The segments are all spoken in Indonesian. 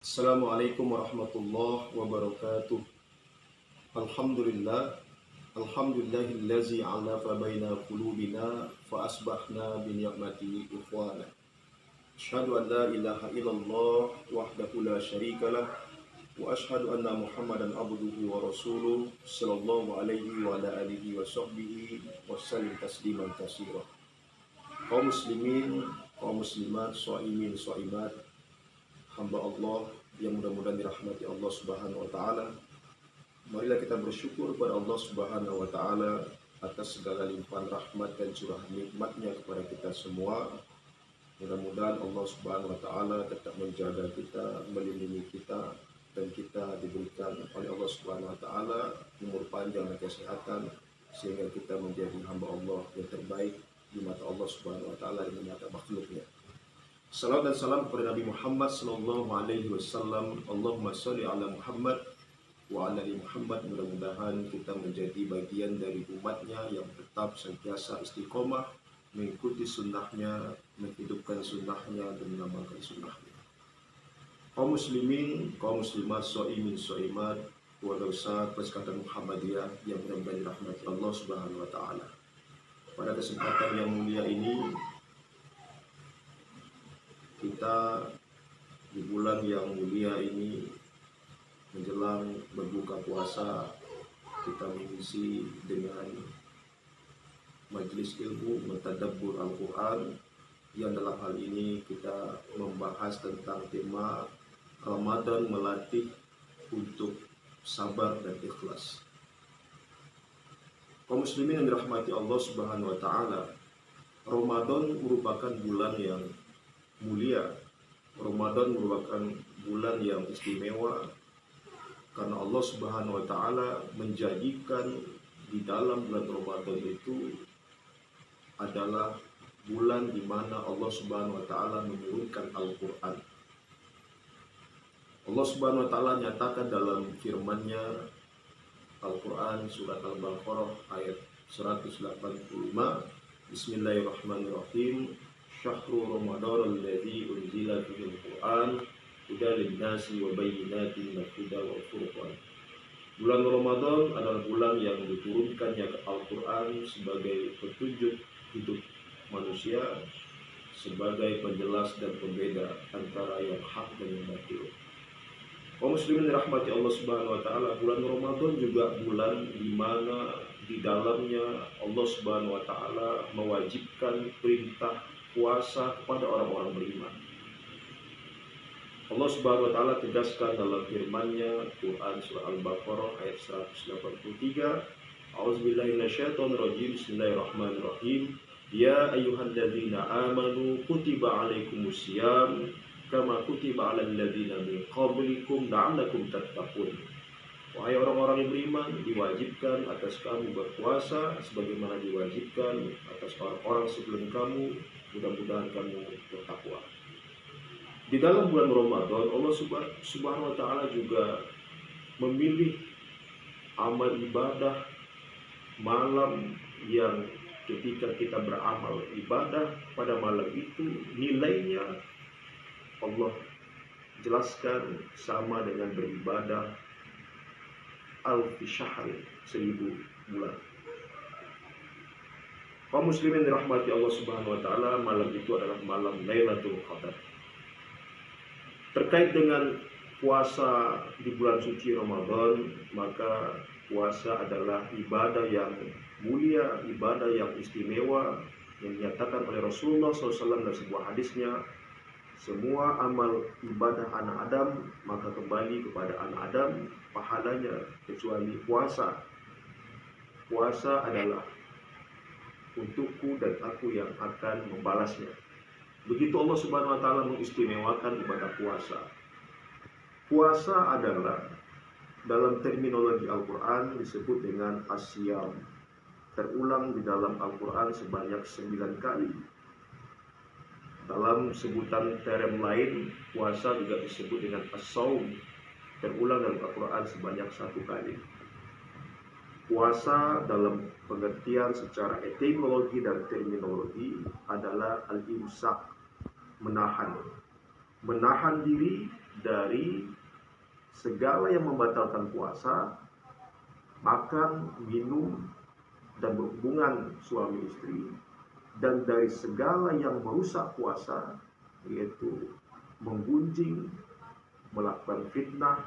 Assalamualaikum warahmatullahi wabarakatuh. Alhamdulillah. Alhamdulillahillazi alafa baina qulubina fa asbahna bi ni'mati ikhwana. Asyhadu an la ilaha illallah wahdahu la syarikalah wa asyhadu anna Muhammadan abduhu wa rasuluh sallallahu alaihi wa ala alihi wa sahbihi wa sallim tasliman katsira. Kaum muslimin, kaum muslimat, shaimin, shaimat, hamba Allah yang mudah-mudahan dirahmati Allah Subhanahu wa taala. Marilah kita bersyukur kepada Allah Subhanahu wa taala atas segala limpahan rahmat dan curahan nikmatnya kepada kita semua. Mudah-mudahan Allah Subhanahu wa taala tetap menjaga kita, melindungi kita, dan kita diberikan oleh Allah Subhanahu wa taala umur panjang dan kesehatan sehingga kita menjadi hamba Allah yang terbaik di mata Allah Subhanahu wa taala dan di mata makhluknya. Salam dan salam kepada Nabi Muhammad sallallahu alaihi wasallam. Allahumma shalli ala Muhammad wa ala ali Muhammad. Mudah-mudahan kita menjadi bagian dari umatnya yang tetap senantiasa istiqomah mengikuti sunnahnya, menghidupkan sunnahnya dan mengamalkan sunnahnya. Kaum muslimin, kaum muslimat, shaimin, shaimat, keluarga besar Perserikatan Muhammadiyah yang mudah-mudahan dirahmati Allah Subhanahu wa taala. Pada kesempatan yang mulia ini kita di bulan yang mulia ini menjelang berbuka puasa, kita mengisi dengan majelis ilmu mentadabbur Al-Quran yang dalam hal ini kita membahas tentang tema Ramadan melatih untuk sabar dan ikhlas. Kaum muslimin yang dirahmati Allah Subhanahu wa taala, Ramadan merupakan bulan yang mulia. Ramadan merupakan bulan yang istimewa karena Allah Subhanahu wa taala menjadikan di dalam bulan Ramadan itu adalah bulan di mana Allah Subhanahu wa taala menurunkan Al-Qur'an. Allah Subhanahu wa taala nyatakan dalam firman-Nya Al-Qur'an surat Al-Baqarah ayat 185, Bismillahirrahmanirrahim. Syahrul Ramadan alladzi unzila fihi al-Qur'an hudan lin-nasi wa bayyinatin minal huda wal furqan. Bulan Ramadan adalah bulan yang diturunkannya Al-Qur'an sebagai petunjuk hidup manusia, sebagai penjelas dan pembeda antara yang hak dan yang batil. Kaum muslimin dirahmati Allah Subhanahu wa taala, bulan Ramadan juga bulan di mana di dalamnya Allah Subhanahu wa taala mewajibkan perintah puasa kepada orang-orang beriman. Allah Subhanahu wa taala tegaskan dalam firman-Nya Quran surah Al-Baqarah ayat 183, A'udzubillahi minasyaitonir rajim. Bismillahirrahmanirrahim. Ya ayyuhalladzina amanu kutiba 'alaikumusiyam kama kutiba 'alal ladzina min qablikum la'allakum tattaqun. Wahai orang-orang yang beriman, diwajibkan atas kamu berpuasa sebagaimana diwajibkan atas orang-orang sebelum kamu, mudah-mudahan kamu bertakwa. Di dalam bulan Ramadan, Allah Subhanahu wa taala juga memilih amal ibadah malam yang ketika kita beramal ibadah pada malam itu nilainya Allah jelaskan sama dengan beribadah alfi syahr, 1000 bulan. Kaum muslimin dirahmati Allah Subhanahu wa taala, malam itu adalah malam Lailatul Qadar. Terkait dengan puasa di bulan suci Ramadan, maka puasa adalah ibadah yang mulia, ibadah yang istimewa yang dinyatakan oleh Rasulullah SAW dalam sebuah hadisnya, semua amal ibadah anak Adam maka kembali kepada anak Adam pahalanya kecuali puasa. Puasa adalah untukku dan aku yang akan membalasnya. Begitu Allah Subhanahu wa taala mengistimewakan ibadah puasa. Puasa adalah dalam terminologi Al-Quran disebut dengan asyam. Terulang di dalam Al-Quran sebanyak 9 kali. Dalam sebutan term lain, puasa juga disebut dengan as-saum. Terulang dalam Al-Quran sebanyak 1 kali. Puasa dalam pengertian secara etimologi dan terminologi adalah al-imsak, menahan. menahan diri dari segala yang membatalkan puasa, makan, minum, dan berhubungan suami istri, dan dari segala yang merusak puasa, yaitu menggunjing, melakukan fitnah,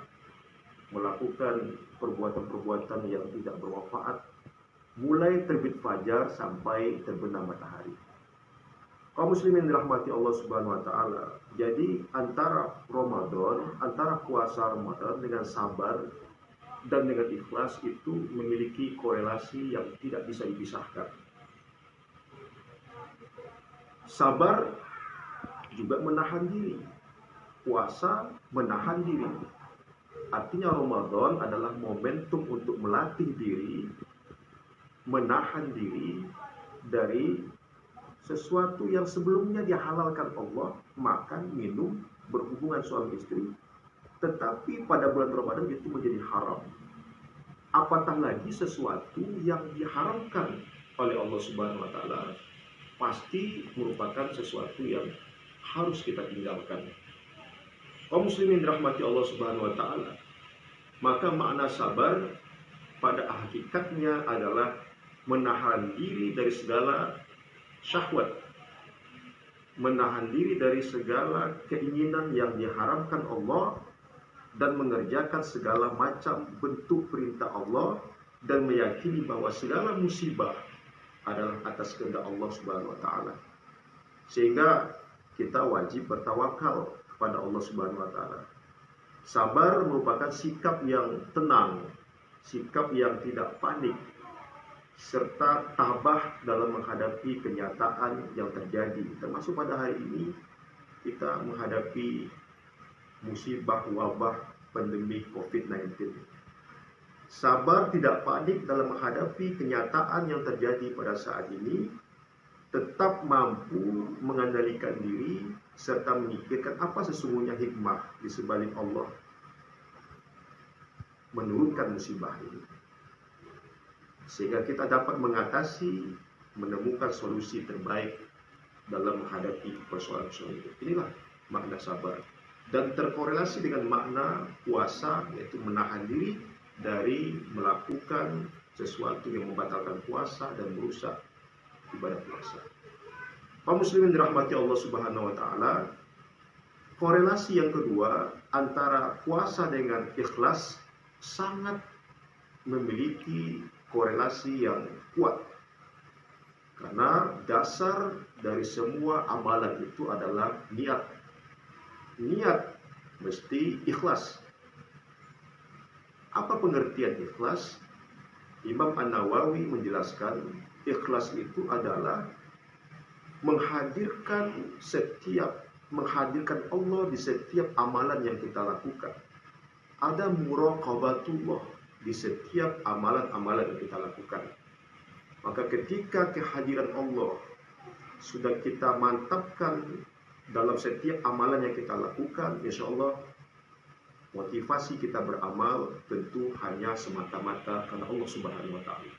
melakukan perbuatan-perbuatan yang tidak bermanfaat, mulai terbit fajar sampai terbenam matahari. Kaum muslimin dirahmati Allah Subhanahu wa taala. Jadi antara puasa Ramadan dengan sabar dan dengan ikhlas itu memiliki korelasi yang tidak bisa dipisahkan. Sabar juga menahan diri. Puasa menahan diri. Artinya Ramadan adalah momentum untuk melatih diri, menahan diri dari sesuatu yang sebelumnya dihalalkan Allah, makan, minum, berhubungan suami istri, tetapi pada bulan Ramadan itu menjadi haram. Apatah lagi sesuatu yang diharamkan oleh Allah Subhanahu wa taala, pasti merupakan sesuatu yang harus kita tinggalkan. Kaum muslimin dirahmati Allah Subhanahu wa taala. Maka makna sabar pada hakikatnya adalah menahan diri dari segala syahwat, menahan diri dari segala keinginan yang diharamkan Allah, dan mengerjakan segala macam bentuk perintah Allah, dan meyakini bahwa segala musibah adalah atas kehendak Allah Subhanahu wa taala. Sehingga kita wajib bertawakal kepada Allah Subhanahu wa taala. Sabar merupakan sikap yang tenang, sikap yang tidak panik, serta tabah dalam menghadapi kenyataan yang terjadi. Termasuk pada hari ini kita menghadapi musibah wabah pandemi COVID-19. Sabar tidak panik dalam menghadapi kenyataan yang terjadi pada saat ini, tetap mampu mengendalikan diri serta memikirkan apa sesungguhnya hikmah di sebalik Allah menurunkan musibah ini, sehingga kita dapat mengatasi, menemukan solusi terbaik dalam menghadapi persoalan-persoalan itu. Inilah makna sabar, dan terkorelasi dengan makna puasa, yaitu menahan diri dari melakukan sesuatu yang membatalkan puasa dan merusak ibadah puasa. Kaum muslimin dirahmati Allah Subhanahu wa taala, korelasi yang kedua antara puasa dengan ikhlas sangat memiliki korelasi yang kuat. Karena dasar dari semua amalan itu adalah niat. Niat mesti ikhlas. Apa pengertian ikhlas? Imam An-Nawawi menjelaskan, ikhlas itu adalah menghadirkan Allah di setiap amalan yang kita lakukan. Ada muraqabatullah di setiap amalan-amalan yang kita lakukan. Maka ketika kehadiran Allah sudah kita mantapkan dalam setiap amalan yang kita lakukan, insya Allah motivasi kita beramal tentu hanya semata-mata karena Allah Subhanahu wa taala.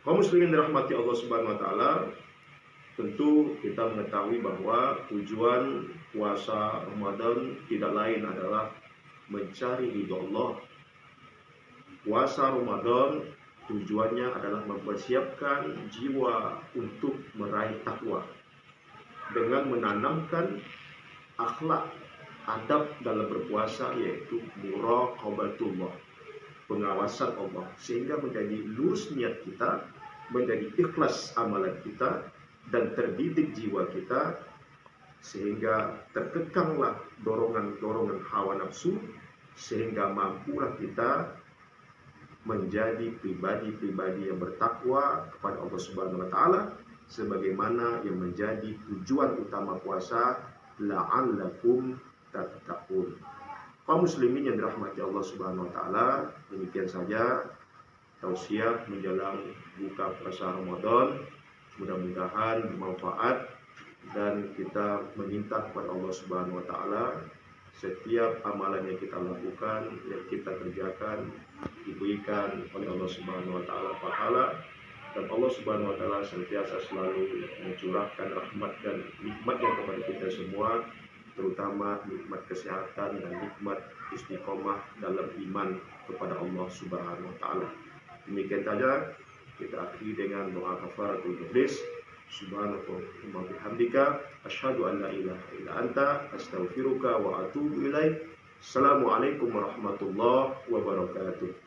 Kaum muslimin dirahmati Allah Subhanahu wa taala, tentu kita mengetahui bahwa tujuan puasa Ramadan tidak lain adalah mencari ridha Allah. Puasa Ramadan tujuannya adalah mempersiapkan jiwa untuk meraih takwa dengan menanamkan akhlak, adab dalam berpuasa, yaitu muraqabatullah, pengawasan Allah, sehingga menjadi lurus niat kita, menjadi ikhlas amalan kita, dan terdidik jiwa kita, sehingga terkekanglah dorongan-dorongan hawa nafsu, sehingga mampulah kita menjadi pribadi-pribadi yang bertakwa kepada Allah Subhanahu wa taala, sebagaimana yang menjadi tujuan utama puasa, la'allakum tattaqun. Kaum muslimin yang dirahmati Allah Subhanahu wa taala, demikian saja tausiah menjelang buka puasa Ramadan. Mudah-mudahan bermanfaat, dan kita meminta kepada Allah Subhanahu wa taala setiap amalan yang kita lakukan, yang kita kerjakan, diberikan oleh Allah Subhanahu wa taala pahala, dan Allah Subhanahu wa taala senantiasa selalu mencurahkan rahmat dan nikmatnya kepada kita semua, terutama nikmat kesehatan dan nikmat istiqomah dalam iman kepada Allah Subhanahu wa taala. Demikian saja kita akhiri dengan doa kafaratul majlis. Subhanakallahumma bihamdika asyhadu an la ilaha illa anta astaghfiruka wa atubu ilaik. Assalamualaikum warahmatullahi wabarakatuh.